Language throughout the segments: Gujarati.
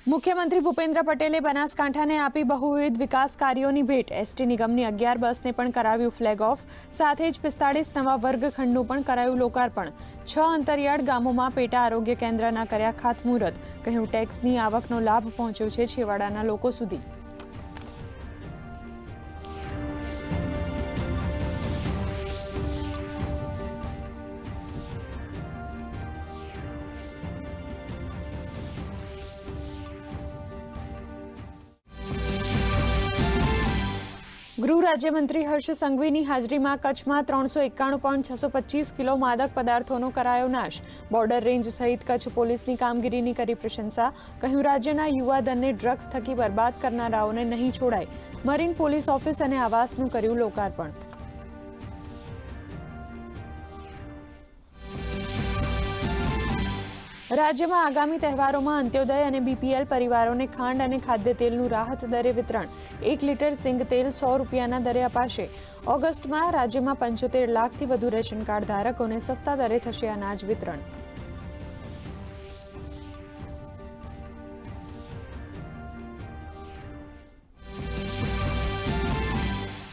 મુખ્યમંત્રી ભૂપેન્દ્ર પટેલે બનાસકાંઠાને આપી બહુવિધ વિકાસ કાર્યોની ભેટ। એસટી નિગમની 11 બસને પણ કરાવ્યું ફ્લેગ ઓફ। સાથે જ 45 નવા વર્ગખંડનું પણ કરાયું લોકાર્પણ। 6 અંતરિયાળ ગામોમાં પેટા આરોગ્ય કેન્દ્રના કર્યા ખાતમુહૂર્ત। કહ્યું ટેક્સની આવકનો લાભ પહોંચ્યો છે છેવાડાના લોકો સુધી। ગૃહ રાજ્યમંત્રી હર્ષ સંઘવીની હાજરીમાં કચ્છમાં 391.625 કિલો માદક પદાર્થોનો કરાયો નાશ। બોર્ડર રેન્જ સહિત કચ્છ પોલીસની કામગીરીની કરી પ્રશંસા। કહ્યું રાજ્યના યુવાધનને ડ્રગ્સ થકી બરબાદ કરનારાઓને નહીં છોડાય। મરીન પોલીસ ઓફિસ અને આવાસનું કર્યું લોકાર્પણ। રાજ્યમાં આગામી તહેવારોમાં અંત્યોદય અને બીપીએલ પરિવારોને ખાંડ અને ખાદ્ય તેલનું રાહત દરે વિતરણ। 1 લીટર સિંગ તેલ 100 રૂપિયાના દરે અપાશે। ઓગસ્ટમાં રાજ્યમાં 75 લાખથી વધુ રેશન કાર્ડ ધારકોને સસ્તા દરે થશે અનાજ વિતરણ।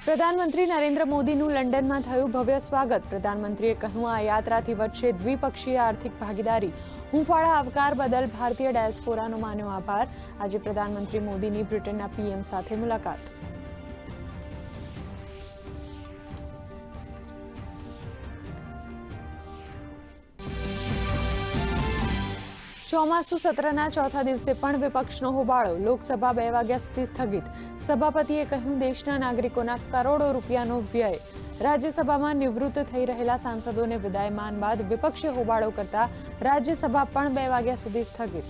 પ્રધાનમંત્રી નરેન્દ્ર મોદીનું લંડનમાં થયું ભવ્ય સ્વાગત। પ્રધાનમંત્રીએ કહ્યું આ યાત્રાથી વધશે દ્વિપક્ષીય આર્થિક ભાગીદારી। હુંફાળા આવકાર બદલ ભારતીય ડાયસ્પોરાનો માન્યો આભાર। આજે પ્રધાનમંત્રી મોદીની બ્રિટનના પીએમ સાથે મુલાકાત। ચોમાસુ સત્રના ચોથા દિવસે પણ વિપક્ષનો હોબાળો। લોકસભા 2 વાગ્યા સુધી સ્થગિત। સભાપતિએ કહ્યું દેશના નાગરિકોના કરોડો રૂપિયાનો વ્યય। રાજ્યસભામાં નિવૃત્ત થઈ રહેલા સાંસદોને વિદાયમાન બાદ વિપક્ષે હોબાળો કરતા રાજ્યસભા પણ 2 વાગ્યા સુધી સ્થગિત।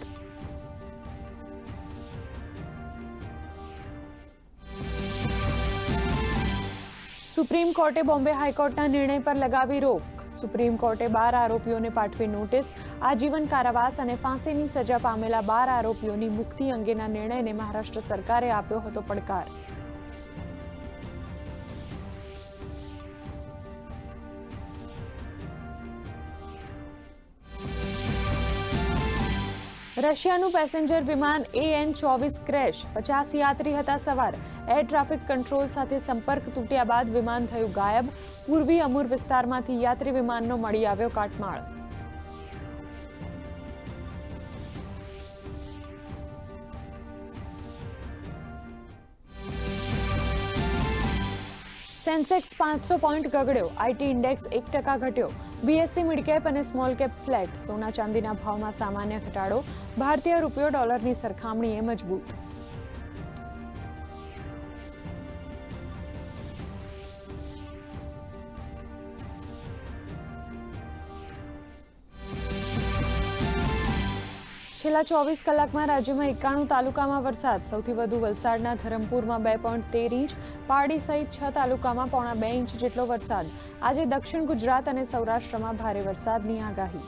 સુપ્રીમ કોર્ટે બોમ્બે હાઈકોર્ટના નિર્ણય પર લગાવી રોક। સુપ્રીમ કોર્ટે 12 આરોપીઓને પાઠવી નોટિસ। આજીવન કારાવાસ અને ફાંસીની સજા પામેલા 12 આરોપીઓની મુક્તિ અંગેના નિર્ણયને મહારાષ્ટ્ર સરકારે આપ્યો હતો પડકાર। રશિયાનું પેસેન્જર વિમાન AN-24 ક્રેશ। 50 યાત્રી હતા સવાર। એર ટ્રાફિક કંટ્રોલ સાથે સંપર્ક તૂટ્યા બાદ વિમાન થયું ગાયબ। પૂર્વી અમુર વિસ્તારમાંથી યાત્રી વિમાનનો મળી આવ્યો કાટમાળ। સેન્સેક્સ 500 પોઈન્ટ ગગડ્યો। આઈટી ઇન્ડેક્સ 1% ઘટ્યો। બીએસસી મિડકેપ અને સ્મોલ કેપ ફ્લેટ। સોના ચાંદીના ભાવમાં સામાન્ય ઘટાડો। ભારતીય રૂપિયો ડોલરની સરખામણીએ મજબૂત। છેલ્લા 24 કલાકમાં રાજ્યમાં 91 તાલુકામાં વરસાદ। સૌથી વધુ વલસાડના ધરમપુરમાં 2.13 ઇંચ, પારડી સહિત 6 તાલુકામાં 1.25 ઇંચ જેટલો વરસાદ। આજે દક્ષિણ ગુજરાત અને સૌરાષ્ટ્રમાં ભારે વરસાદની આગાહી।